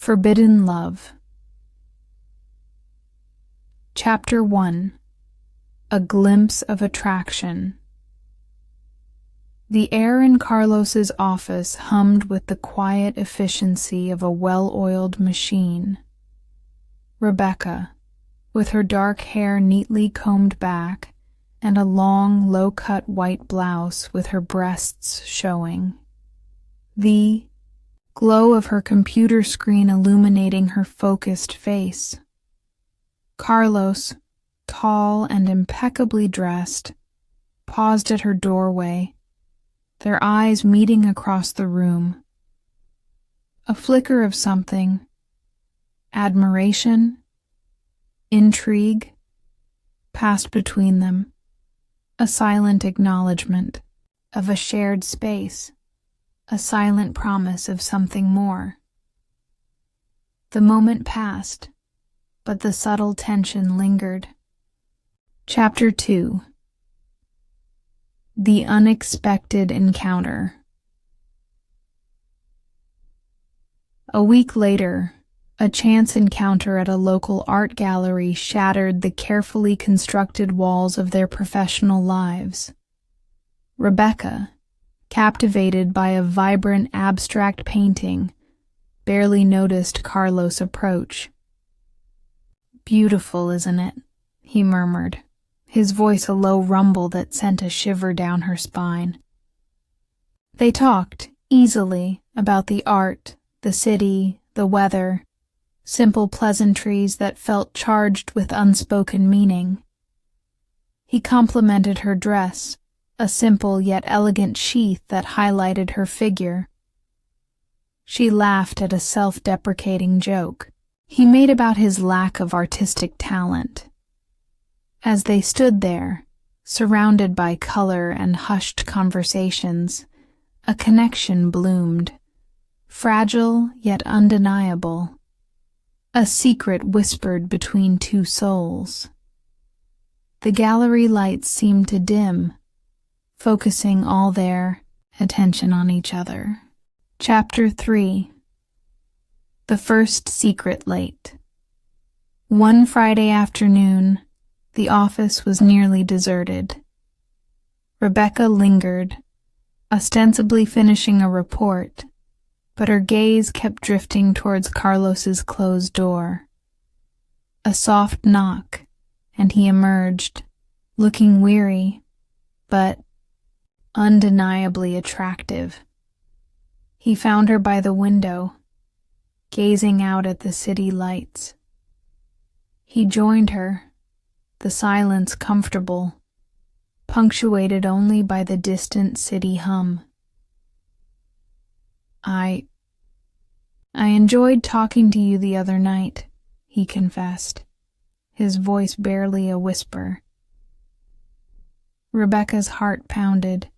Forbidden Love. Chapter 1. A Glimpse of Attraction. The air in Carlos's office hummed with the quiet efficiency of a well-oiled machine. Rebecca, with her dark hair neatly combed back and a long, low-cut white blouse with her breasts showing. The glow of her computer screen illuminating her focused face. Carlos, tall and impeccably dressed, paused at her doorway, their eyes meeting across the room. A flicker of something, admiration, intrigue, passed between them, a silent acknowledgement of a shared space, a silent promise of something more. The moment passed, but the subtle tension lingered. Chapter 2. The Unexpected Encounter. A week later, a chance encounter at a local art gallery shattered the carefully constructed walls of their professional lives. Rebecca, captivated by a vibrant abstract painting, barely noticed Carlos' approach. "Beautiful, isn't it?" he murmured, his voice a low rumble that sent a shiver down her spine. They talked, easily, about the art, the city, the weather, simple pleasantries that felt charged with unspoken meaning. He complimented her dress, a simple yet elegant sheath that highlighted her figure. She laughed at a self-deprecating joke he made about his lack of artistic talent. As they stood there, surrounded by color and hushed conversations, a connection bloomed, fragile yet undeniable, a secret whispered between two souls. The gallery lights seemed to dim, focusing all their attention on each other. Chapter 3. The First Secret Late. One Friday afternoon, the office was nearly deserted. Rebecca lingered, ostensibly finishing a report, but her gaze kept drifting towards Carlos's closed door. A soft knock, and he emerged, looking weary, but undeniably attractive. He found her by the window, gazing out at the city lights. He joined her, the silence comfortable, punctuated only by the distant city hum. I enjoyed talking to you the other night," he confessed, his voice barely a whisper. Rebecca's heart pounded.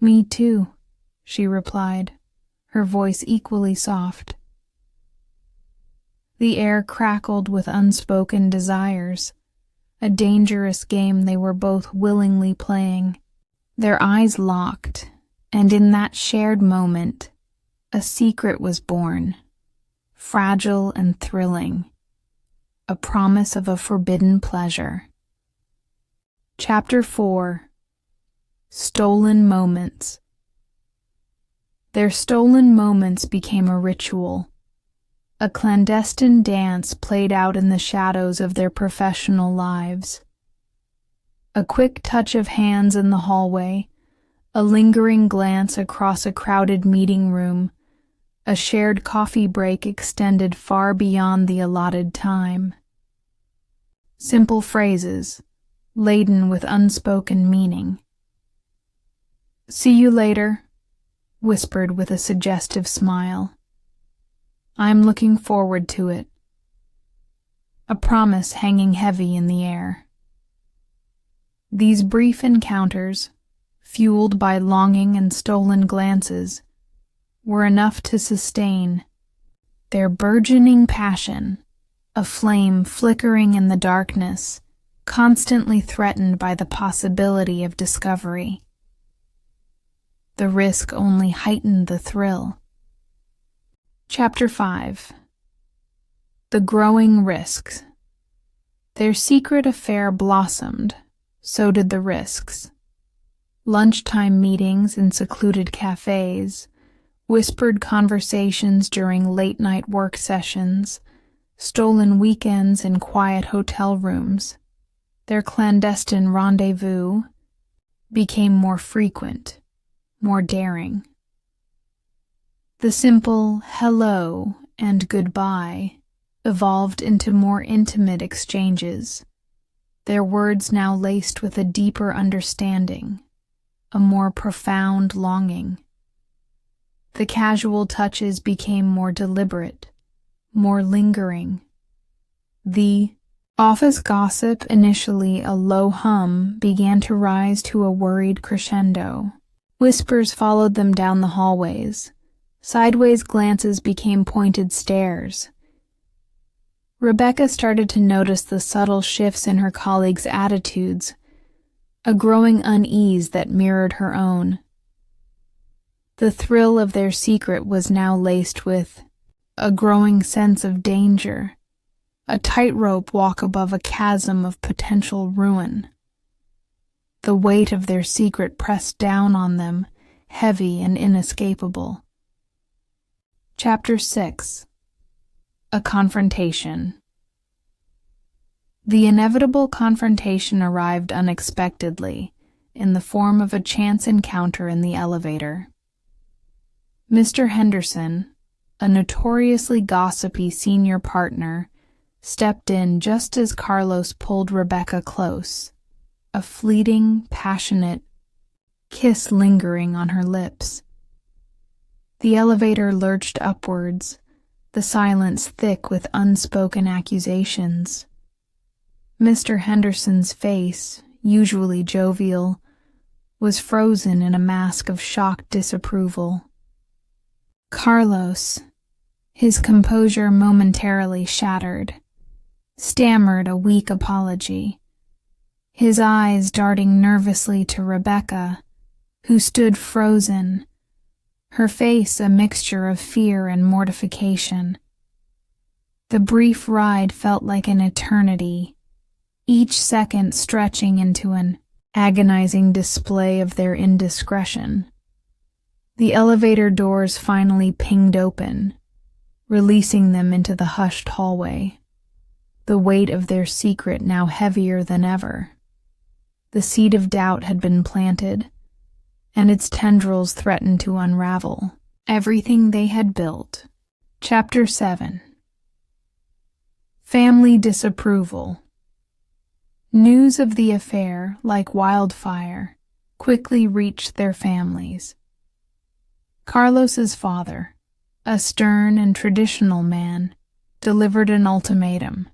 "Me too," she replied, her voice equally soft. The air crackled with unspoken desires, a dangerous game they were both willingly playing. Their eyes locked, and in that shared moment, a secret was born, fragile and thrilling, a promise of a forbidden pleasure. Chapter 4. Stolen Moments. Their stolen moments became a ritual, a clandestine dance played out in the shadows of their professional lives. A quick touch of hands in the hallway, a lingering glance across a crowded meeting room, a shared coffee break extended far beyond the allotted time. Simple phrases, laden with unspoken meaning. "See you later," whispered with a suggestive smile. "I'm looking forward to it." A promise hanging heavy in the air. These brief encounters, fueled by longing and stolen glances, were enough to sustain their burgeoning passion, a flame flickering in the darkness, constantly threatened by the possibility of discovery. The risk only heightened the thrill. Chapter 5. The Growing Risks. Their secret affair blossomed, so did the risks. Lunchtime meetings in secluded cafes, whispered conversations during late-night work sessions, stolen weekends in quiet hotel rooms. Their clandestine rendezvous became more frequent, more daring. The simple hello and goodbye evolved into more intimate exchanges, their words now laced with a deeper understanding, a more profound longing. The casual touches became more deliberate, more lingering. The office gossip, initially a low hum, began to rise to a worried crescendo. Whispers followed them down the hallways. Sideways glances became pointed stares. Rebecca started to notice the subtle shifts in her colleagues' attitudes, a growing unease that mirrored her own. The thrill of their secret was now laced with a growing sense of danger, a tightrope walk above a chasm of potential ruin. The weight of their secret pressed down on them, heavy and inescapable. Chapter 6. A Confrontation. The inevitable confrontation arrived unexpectedly, in the form of a chance encounter in the elevator. Mr. Henderson, a notoriously gossipy senior partner, stepped in just as Carlos pulled Rebecca close, a fleeting, passionate kiss lingering on her lips. The elevator lurched upwards, the silence thick with unspoken accusations. Mr. Henderson's face, usually jovial, was frozen in a mask of shocked disapproval. Carlos, his composure momentarily shattered, stammered a weak apology, his eyes darting nervously to Rebecca, who stood frozen, her face a mixture of fear and mortification. The brief ride felt like an eternity, each second stretching into an agonizing display of their indiscretion. The elevator doors finally pinged open, releasing them into the hushed hallway, the weight of their secret now heavier than ever. The seed of doubt had been planted, and its tendrils threatened to unravel everything they had built. Chapter 7. Family Disapproval. News of the affair, like wildfire, quickly reached their families. Carlos's father, a stern and traditional man, delivered an ultimatum: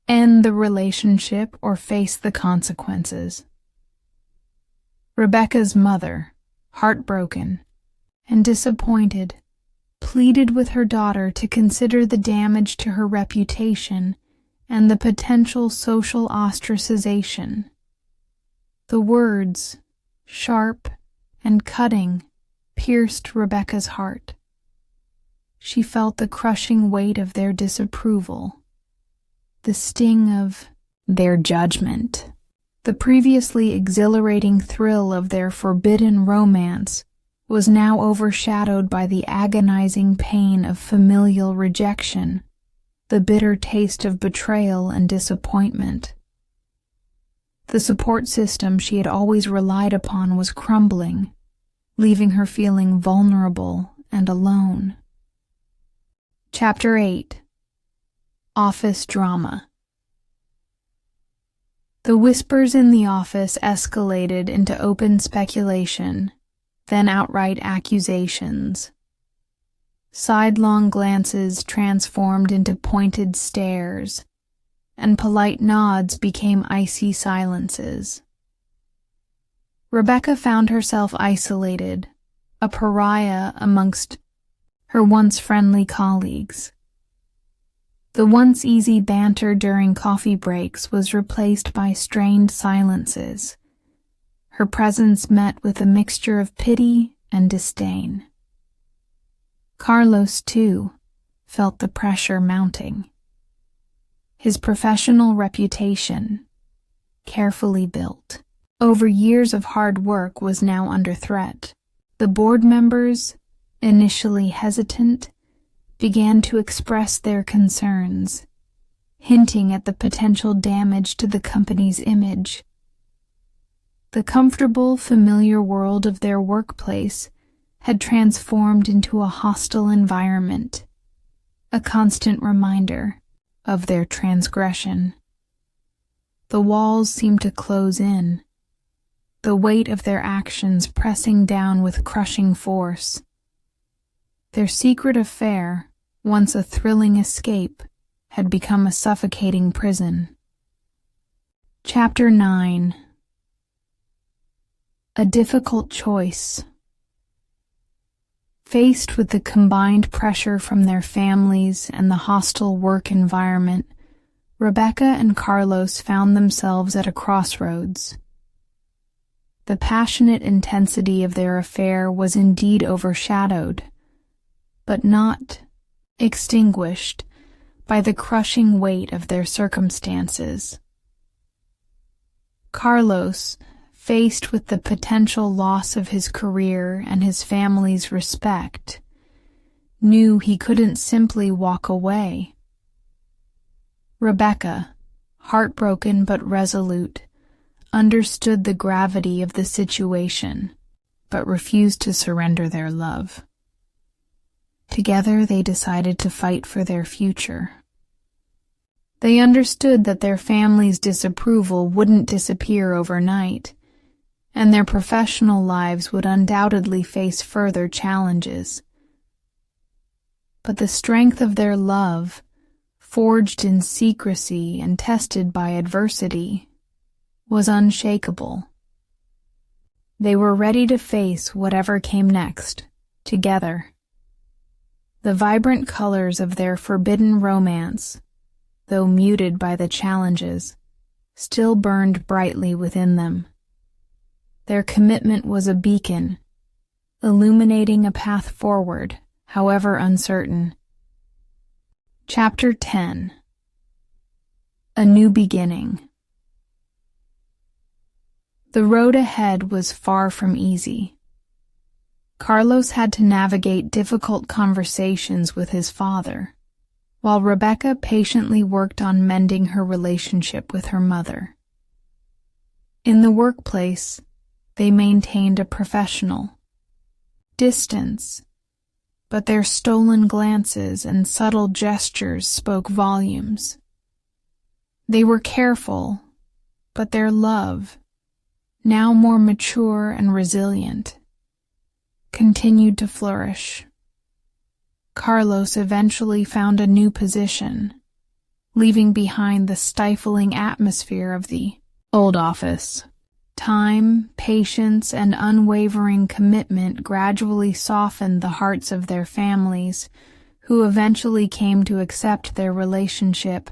end the relationship or face the consequences. Rebecca's mother, heartbroken and disappointed, pleaded with her daughter to consider the damage to her reputation and the potential social ostracization. The words, sharp and cutting, pierced Rebecca's heart. She felt the crushing weight of their disapproval, the sting of their judgment. The previously exhilarating thrill of their forbidden romance was now overshadowed by the agonizing pain of familial rejection, the bitter taste of betrayal and disappointment. The support system she had always relied upon was crumbling, leaving her feeling vulnerable and alone. Chapter 8. Office Drama. The whispers in the office escalated into open speculation, then outright accusations. Sidelong glances transformed into pointed stares, and polite nods became icy silences. Rebecca found herself isolated, a pariah amongst her once friendly colleagues. The once easy banter during coffee breaks was replaced by strained silences, her presence met with a mixture of pity and disdain. Carlos, too, felt the pressure mounting. His professional reputation, carefully built over years of hard work, was now under threat. The board members, initially hesitant, began to express their concerns, hinting at the potential damage to the company's image. The comfortable, familiar world of their workplace had transformed into a hostile environment, a constant reminder of their transgression. The walls seemed to close in, the weight of their actions pressing down with crushing force. Their secret affair, once a thrilling escape, had become a suffocating prison. Chapter 9. A difficult choice. Faced with the combined pressure from their families and the hostile work environment, Rebecca and Carlos found themselves at a crossroads. The passionate intensity of their affair was indeed overshadowed, but not extinguished by the crushing weight of their circumstances. Carlos, faced with the potential loss of his career and his family's respect, knew he couldn't simply walk away. Rebecca, heartbroken but resolute, understood the gravity of the situation, but refused to surrender their love. Together they decided to fight for their future. They understood that their family's disapproval wouldn't disappear overnight, and their professional lives would undoubtedly face further challenges. But the strength of their love, forged in secrecy and tested by adversity, was unshakable. They were ready to face whatever came next, together. The vibrant colors of their forbidden romance, though muted by the challenges, still burned brightly within them. Their commitment was a beacon, illuminating a path forward, however uncertain. Chapter 10. A New Beginning. The road ahead was far from easy. Carlos had to navigate difficult conversations with his father, while Rebecca patiently worked on mending her relationship with her mother. In the workplace, they maintained a professional distance, but their stolen glances and subtle gestures spoke volumes. They were careful, but their love, now more mature and resilient, continued to flourish. Carlos eventually found a new position, leaving behind the stifling atmosphere of the old office. Time, patience, and unwavering commitment gradually softened the hearts of their families, who eventually came to accept their relationship.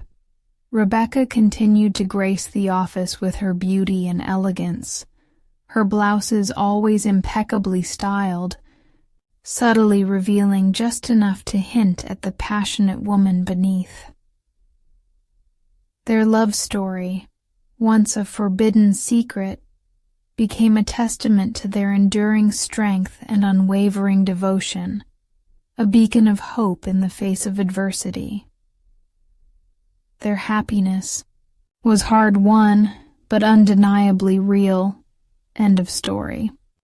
Rebecca continued to grace the office with her beauty and elegance, her blouses always impeccably styled, subtly revealing just enough to hint at the passionate woman beneath. Their love story, once a forbidden secret, became a testament to their enduring strength and unwavering devotion, a beacon of hope in the face of adversity. Their happiness was hard-won, but undeniably real. End of story.